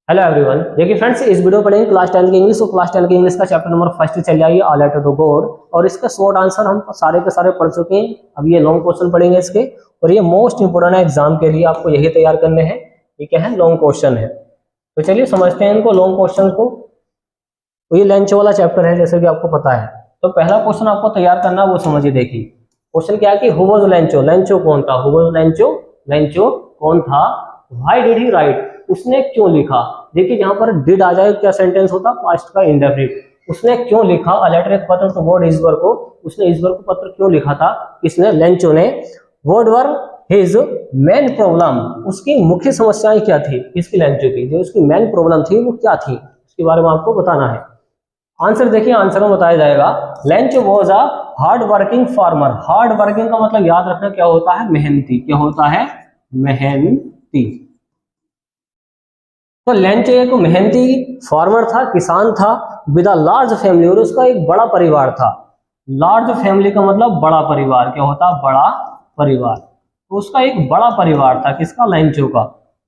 Hello everyone. देखिए friends, इस video में पढ़ेंगे क्लास 10 की इंग्लिश। और क्लास 10 की इंग्लिश का चैप्टर नंबर फर्स्ट चल जाइए, अ लेटर टू गॉड। और इसका शॉर्ट आंसर हम सारे के सारे पढ़ चुके हैं। अब ये लॉन्ग क्वेश्चन पढ़ेंगे इसके, और ये मोस्ट इंपोर्टेंट है एग्जाम के लिए, आपको यही तैयार करने हैं। ये क्या है? लॉन्ग क्वेश्चन है। तो चलिए समझते हैं इनको, लॉन्ग क्वेश्चन को। तो ये लंच वाला चैप्टर है, जैसे कि आपको पता है। तो पहला क्वेश्चन आपको तैयार करना, वो समझिए। देखिए क्वेश्चन क्या है कि हु वाज लेंचो। लेंचो कौन था? Who was Lencho. लेंचो कौन था? Why did he right. उसने क्यों लिखा? देखिए जहां पर डिड आ जाए क्या सेंटेंस होता? पास्ट का इंडेफिनिट। उसने क्यों लिखा? अ लेटर, एक पत्र टू गॉड ईश्वर को। उसने ईश्वर को पत्र क्यों लिखा था? किसने? लेंचो ने। What were his main problem. उसकी मुख्य समस्याएं क्या थी? किसकी? लेंचो की। जो उसकी मेन प्रॉब्लम थी वो क्या थी, उसके बारे में आपको बताना है। आंसर देखिए, आंसर में बताया जाएगा lens was a hard working farmer. Hard working का मतलब याद रखना क्या होता है? मेहनती। क्या होता है? मेहनती। तो लेंच एक मेहनती फार्मर था, किसान था, विद अ लार्ज फैमिली, और उसका एक बड़ा परिवार था। लार्ज फैमिली का मतलब बड़ा परिवार। क्या होता है? बड़ा परिवार। तो उसका एक बड़ा परिवार था, किसका? लेंचो का।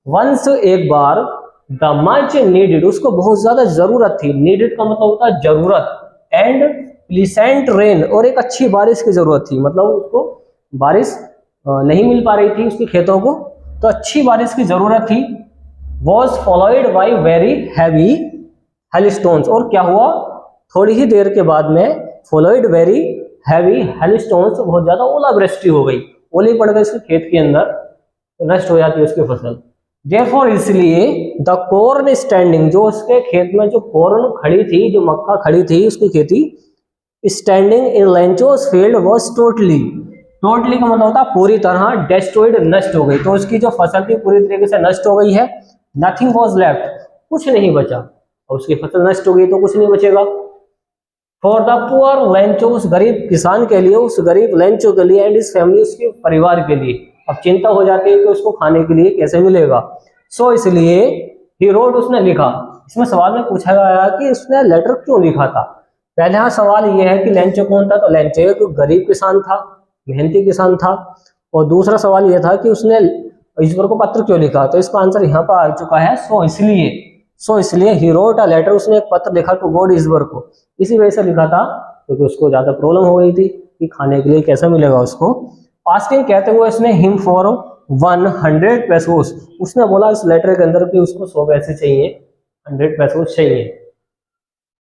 वंस, एक बार, द मच नीडेड, उसको बहुत ज्यादा जरूरत थी। नीडेड का मतलब होता है जरूरत। एंड प्लीसेंट रेन, और एक अच्छी बारिश की जरूरत थी। मतलब उसको बारिश नहीं मिल पा रही थी उसके खेतों को, तो अच्छी बारिश की जरूरत थी। वॉज फॉलोइड बाई वेरी हैवी हेलस्टोन्स, और क्या हुआ? थोड़ी ही देर के बाद में फॉलोइड वेरी हैवी हेलस्टोन्स, बहुत ज्यादा ओलावृष्टि हो गई। ओले पड़ गए उसके खेत के अंदर, तो नष्ट हो जाती है उसकी फसल। देयरफॉर, इसलिए, द कॉर्न स्टैंडिंग, जो उसके खेत में जो कॉर्न खड़ी थी, जो मक्का खड़ी थी उसकी खेती, स्टैंडिंग इन लेंचोस फील्ड वॉज टोटली। टोटली का मतलब होता है पूरी तरह, डेस्ट्रॉइड, नष्ट हो गई। तो उसकी जो फसल थी पूरी तरीके से नष्ट हो गई है। नथिंग वॉज लेफ्ट, कुछ नहीं बचा। और उसकी फसल नष्ट हो गई तो कुछ नहीं बचेगा। फॉर द पुअर लेंचो, उस गरीब किसान के लिए, उस गरीब लेंचो के लिए, एंड इस फैमिली, उसके परिवार के लिए अब चिंता हो जाती है कि उसको खाने के लिए कैसे मिलेगा। सो इसलिए ही रोट, उसने लिखा। इसमें सवाल में पूछा गया कि उसने लेटर क्यों लिखा था। पहला सवाल यह है कि लेंचो कौन था? तो लेंचो एक गरीब किसान था, मेहनती किसान था। और दूसरा सवाल यह था कि उसने ईश्वर को पत्र क्यों लिखा। तो इसका आंसर यहाँ पर आ चुका है, सो इसलिए। सो इसलिए ही रोट अ लेटर, उसने एक पत्र लिखा टू गॉड, ईश्वर को। इसी वजह से लिखा था क्योंकि उसको ज्यादा प्रॉब्लम हो गई थी कि खाने के लिए कैसा मिलेगा उसको। आस्किंग, कहते हुए इसने हिम फॉर 100 पैसोस, उसने बोला इस लेटर के अंदर कि उसको 100 पैसे चाहिए, 100 पैसोस चाहिए।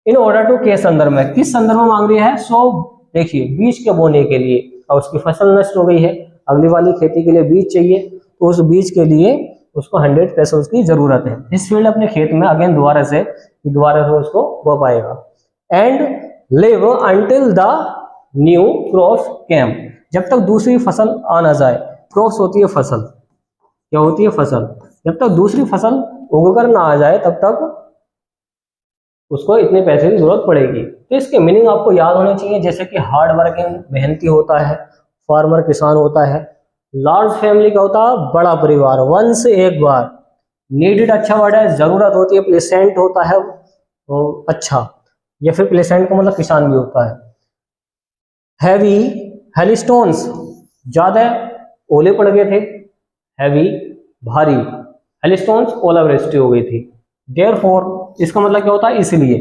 इन ऑर्डर टू, के संदर्भ में, किस संदर्भ में मांग रही है? 100, देखिए बीज के बोने के लिए। और उसकी फसल नष्ट हो गई है, अगली वाली खेती के लिए बीज चाहिए, तो उस बीज के लिए उसको 100 पैसोस की जरूरत है। इस फील्ड अपने खेत में अगेन दोबारा से उसको बो पाएगा। And live until the new crop came, जब तक दूसरी फसल आ ना जाए। क्रॉप्स होती है फसल। क्या होती है? फसल। जब तक दूसरी फसल उग कर ना आ जाए तब तक उसको इतने पैसे की जरूरत पड़ेगी। तो इसके मीनिंग आपको याद होने चाहिए, जैसे कि हार्ड वर्किंग, मेहनती होता है, फार्मर किसान होता है, लार्ज फैमिली का होता है बड़ा परिवार, वंस एक बार, नीडेड अच्छा वर्ड है, जरूरत होती है, प्लेसेंट होता है अच्छा, या फिर प्लेसेंट का मतलब किसान भी होता है। हैवी हेलिस्टोन्स, ज्यादा ओले पड़ गए थे। हैवी, भारी, हेलिस्टोन्स, ओलावृष्टि हो गई थी। देयरफॉर, इसका मतलब क्या होता है? इसलिए।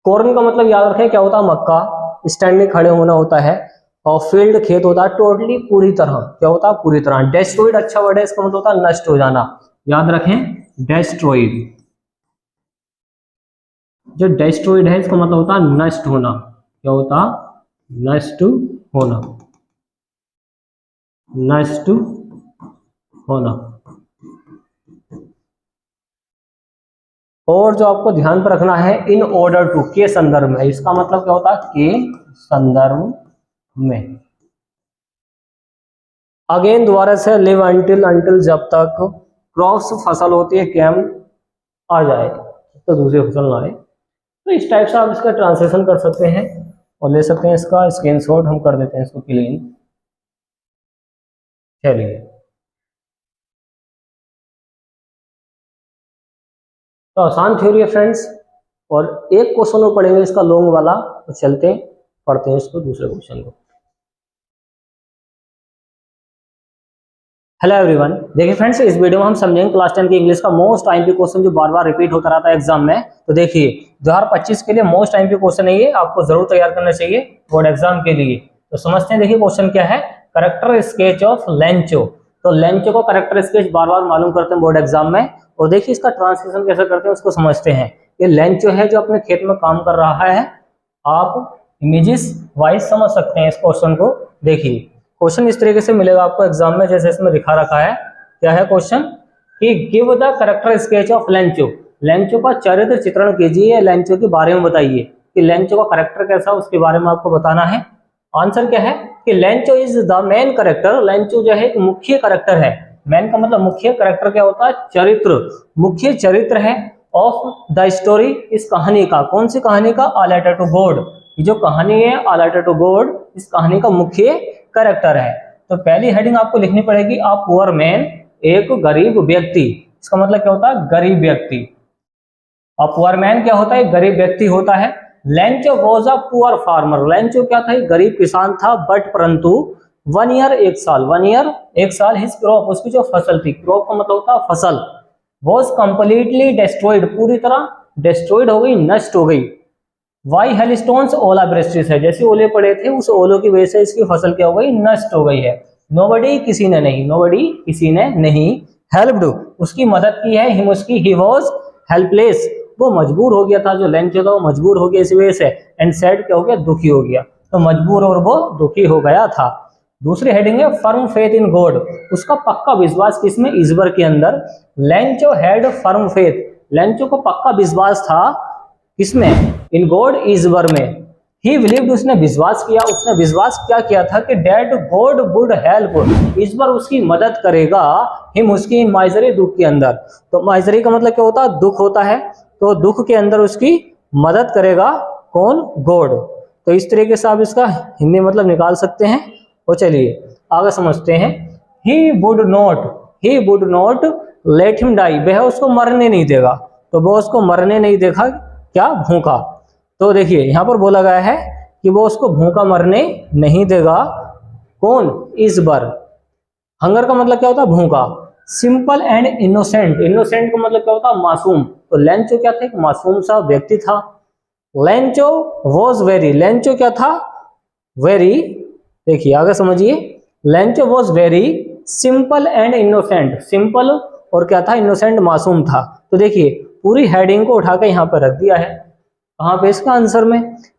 कॉर्न का मतलब याद रखें क्या होता है? मक्का। स्टैंडिंग, खड़े होना होता है। और फील्ड, खेत होता है। टोटली, पूरी तरह। क्या होता है? पूरी तरह। डेस्ट्रॉइड अच्छा वर्ड है, इसका मतलब होता है नष्ट हो जाना। याद रखें, डेस्ट्रॉइड। जो डेस्ट्रॉइड है इसका मतलब होता है नष्ट होना। क्या होता? नष्ट होना। नष्ट होना। और जो आपको ध्यान पर रखना है, इन ऑर्डर टू, के संदर्भ में, इसका मतलब क्या होता है? के संदर्भ में। अगेन दोबारा से, लिव अंटिल, अंटिल जब तक, क्रॉप्स फसल होती है, कैम आ जाए, तो दूसरी फसल ना आए। तो इस टाइप से आप इसका ट्रांसलेशन कर सकते हैं और ले सकते हैं। इसका स्क्रीनशॉट हम कर देते हैं इसको क्लीन। चलिए, तो आसान थ्योरी है फ्रेंड्स, और एक क्वेश्चन में पढ़ेंगे इसका लॉन्ग वाला। तो चलते पढ़ते हैं इसको, दूसरे क्वेश्चन को। हेलो एवरीवन, देखिए फ्रेंड्स, इस वीडियो में हम समझेंगे क्लास 10 की इंग्लिश का मोस्ट आईएमपी क्वेश्चन जो बार बार रिपीट होता रहता है एग्जाम में। तो देखिए 2025 के लिए मोस्ट आईएमपी क्वेश्चन है, ये आपको जरूर तैयार करना चाहिए बोर्ड एग्जाम के लिए। तो समझते हैं, देखिए क्वेश्चन क्या है। Character sketch of Lencho. तो लेंचो को कैरेक्टर स्केच बार बार मालूम करते हैं बोर्ड एग्जाम में, और देखिए इसका ट्रांसलेशन कैसे करते हैं उसको समझते हैं। ये लेंचो है जो अपने खेत में काम कर रहा है। आप इमेजेस वाइज समझ सकते हैं इस क्वेश्चन को। देखिए क्वेश्चन इस तरीके से मिलेगा आपको एग्जाम में, जैसे इसमें लिखा रखा है। क्या है क्वेश्चन कि give the character sketch of Lencho. Lencho का चरित्र चित्रण कीजिए, लेंचो के बारे में बताइए कि लेंचो का कैरेक्टर कैसा, उसके बारे में आपको बताना है। आंसर क्या है कि Lencho is the main character. Lencho जो है एक मुख्य कैरेक्टर है। मेन का मतलब मुख्य, कैरेक्टर क्या होता है, चरित्र, मुख्य चरित्र है ऑफ द स्टोरी, इस कहानी का। कौन सी कहानी का? A letter to God. ये जो कहानी है आ लेटर टू गॉड, इस कहानी का मुख्य कैरेक्टर है। तो पहली हेडिंग आपको लिखनी पड़ेगी अ पुअर मैन, एक गरीब व्यक्ति। इसका मतलब क्या होता है? गरीब व्यक्ति। अ पुअर मैन क्या होता है? गरीब व्यक्ति होता है। Lencho was a poor farmer. Lencho क्या था? एक गरीब किसान था, बट परंतु 1 ईयर एक साल, 1 ईयर एक साल, हिज क्रॉप, उसकी जो फसल थी, क्रॉप का मतलब होता है फसल, वॉज कंप्लीटली डिस्ट्रॉयड, पूरी तरह डिस्ट्रॉयड हो गई, नष्ट हो गई। वाई हेलस्टोन्स, ओलावृष्टि है, जैसे ओले पड़े थे उस ओलों की वजह से इसकी फसल क्या हो गई? नष्ट हो गई है। नोबडी, किसी ने नहीं, नोबडी, किसी ने नहीं, हेल्प्ड, उसकी मदद की है, हिम, उसकी, ही वॉज हेल्पलेस, वो मजबूर हो गया था, जो लेंचो था वो मजबूर हो गया इस वजह से। एंड सैड क्या हो गया? दुखी हो गया। तो मजबूर और वो दुखी हो गया था। दूसरी हेडिंग है फर्म फेथ इन गॉड। उसका पक्का विश्वास किसमें? ईश्वर के अंदर। Lencho had firm faith. Lencho को पक्का विश्वास था किसमें? इन गॉड, ईश्वर में। ही बिलीव्ड, उसने विश्वास किया। उसने विश्वास क्या किया था कि डेट गॉड वुड हेल्प, ईश्वर उसकी मदद करेगा, हिम, उसकी, इन माइजरी, दुख के अंदर। तो माइजरी का मतलब क्या होता है? दुख होता है। तो दुख के अंदर उसकी मदद करेगा कौन? गॉड। तो इस तरीके से आप इसका हिंदी मतलब निकाल सकते हैं। तो चलिए आगे समझते हैं। He would not let him die, वह उसको मरने नहीं देगा। तो वह उसको मरने नहीं देगा, क्या? भूखा। तो देखिए यहां पर बोला गया है कि वो उसको भूखा मरने नहीं देगा। कौन? ईश्वर। हंगर का मतलब क्या होता है? भूखा। Simple and innocent. इनोसेंट का मतलब क्या होता है? मासूम। तो लेंचो क्या था? एक मासूम सा व्यक्ति था। लेंचो वॉज वेरी, लेंचो क्या था? वेरी, देखिए आगे समझिए। Lencho was very simple and innocent. Simple और क्या था? इनोसेंट, मासूम था। तो देखिए पूरी हेडिंग को उठाकर यहाँ पर रख दिया है। कहाँ पे? इसका आंसर में।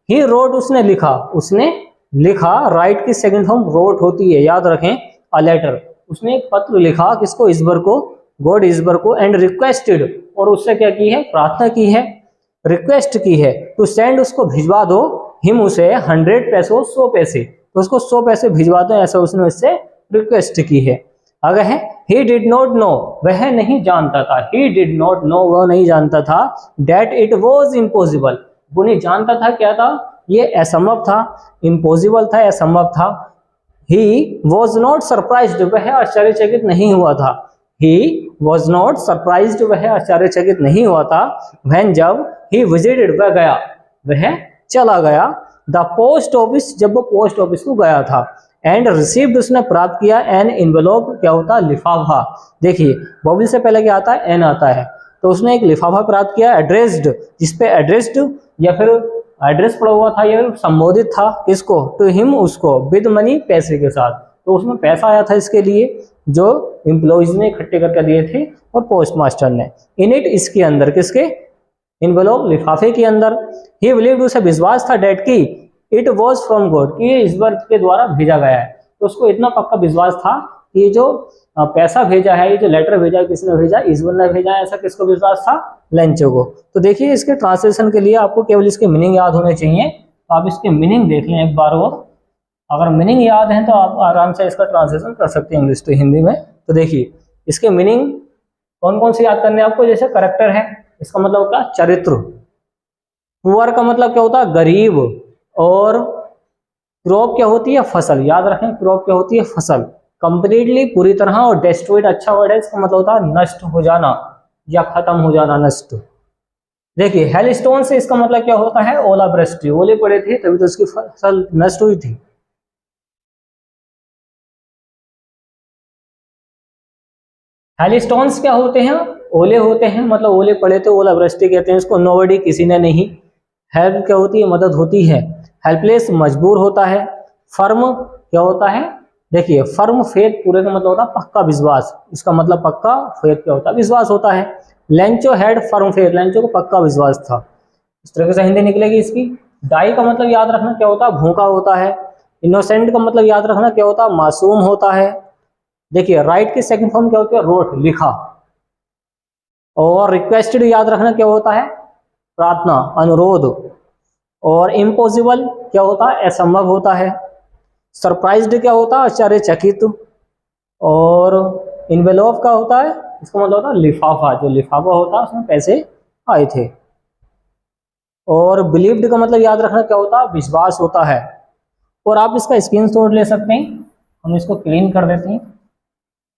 ही रोट, उसने लिखा, उसने लिखा। राइट की सेकंड फॉर्म रोट होती है, याद रखें, अ लेटर। उसने एक पत्र लिखा, किसको? ईश्वर को, गॉड, ईश्वर को। एंड रिक्वेस्टेड, और उससे क्या की है? प्रार्थना की है, रिक्वेस्ट की है टू सेंड, उसको भिजवा दो, हिम, उसे, 100 पैसों, 100 पैसे, तो उसको 100 पैसे भिजवा दो, ऐसा उसने उससे रिक्वेस्ट की है। अगर है he did not know, वह नहीं जानता था। he did not know, वह नहीं जानता था। that it was impossible, वो नहीं जानता था क्या था? ये असंभव था, impossible था, असंभव था। he was not surprised, वह आश्चर्यचकित नहीं हुआ था। he was not surprised, वह आश्चर्यचकित नहीं हुआ था। when, जब, he visited, वह गया, वह चला गया। द पोस्ट ऑफिस, जब वो पोस्ट ऑफिस को गया था। एंड रिसीव्ड, उसने प्राप्त किया। एन एनवेलप, क्या होता है? लिफाफा। देखिए बॉबिल से पहले क्या आता है? एन आता है। तो उसने एक लिफाफा प्राप्त किया, एड्रेस्ड, जिसपे एड्रेस्ड या फिर एड्रेस पड़ा हुआ था, या संबोधित था, किसको? टू हिम, उसको, विद मनी, पैसे के साथ। तो उसमें पैसा आया था इसके लिए, जो एम्प्लॉइज ने इकट्ठे करके दिए थे, और पोस्ट मास्टर ने। इन इट, इसके अंदर, किसके? इनवेलप, लिफाफे के अंदर। ही बिलीव्ड, उसे विश्वास था, डेट की, इट वॉज फ्रॉम गॉड, कि ये ईश्वर के द्वारा भेजा गया है। तो उसको इतना पक्का विश्वास था कि ये जो पैसा भेजा है, ये जो लेटर भेजा है, किसने भेजा? ईश्वर ने भेजा है। ऐसा किसको विश्वास था? लेंचो को। तो देखिए इसके ट्रांसलेशन के लिए आपको केवल इसके मीनिंग याद होने चाहिए। तो आप इसके मीनिंग देख लें एक बार, और अगर मीनिंग याद है तो आप आराम से इसका ट्रांसलेशन कर सकते हैं इंग्लिश टू हिंदी में। तो देखिए इसके मीनिंग कौन कौन से याद करने आपको? जैसे करेक्टर है, इसका मतलब क्या? चरित्र। पुअर का मतलब क्या होता है? गरीब। और क्रॉप क्या होती है? फसल। याद रखें, क्रॉप क्या होती है? फसल। कंप्लीटली, पूरी तरह। और डेस्ट्रॉयड अच्छा वर्ड है, इसका मतलब होता है नष्ट हो जाना या खत्म हो जाना, नष्ट। देखिए हेलस्टोन से इसका मतलब क्या होता है? ओलावृष्टि, ओले पड़े थे तभी तो उसकी फसल नष्ट हुई थी। हेलस्टोन्स क्या होते हैं? ओले होते हैं, मतलब ओले पड़े थे, ओलावृष्टि कहते हैं इसको। नोबडी, किसी ने नहीं। हेल्प क्या होती है? मदद होती है। हेल्पलेस, मजबूर होता है। फर्म क्या होता है? देखिए, फर्म फेथ पूरे का मतलब होता है पक्का विश्वास, इसका मतलब पक्का, फेथ क्या होता है? विश्वास होता है। Lencho had firm faith, Lencho को पक्का विश्वास था। इस तरह से हिंदी निकलेगी इसकी। डाई का मतलब याद रखना क्या होता है? भूखा होता है। इनोसेंट का मतलब याद रखना क्या होता है? मासूम होता है। देखिए, राइट की सेकंड फॉर्म क्या होती है? रोट, लिखा। और रिक्वेस्टेड याद रखना क्या होता है? प्रार्थना, अनुरोध। और इम्पॉसिबल क्या होता है? असंभव होता है। सरप्राइज्ड क्या होता है? आश्चर्यचकित। और इन्वेलॉप का होता है? इसका मतलब होता है लिफाफा, जो लिफाफा होता है उसमें पैसे आए थे। और बिलीव्ड का मतलब याद रखना क्या होता है? विश्वास होता है। और आप इसका स्क्रीनशॉट ले सकते हैं, हम इसको क्लीन कर देते हैं।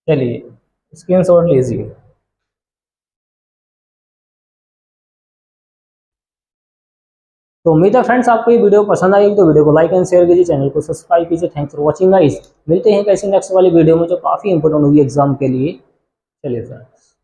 चलिए, स्क्रीनशॉट लीजिए। तो उम्मीद है फ्रेंड्स आपको ये वीडियो पसंद आई, तो वीडियो को लाइक एंड शेयर कीजिए, चैनल को सब्सक्राइब कीजिए। Thanks for watching guys. मिलते हैं कैसे नेक्स्ट वाली वीडियो में जो काफी इंपॉर्टेंट होगी एग्जाम के लिए। चलिए फ्रेंड्स।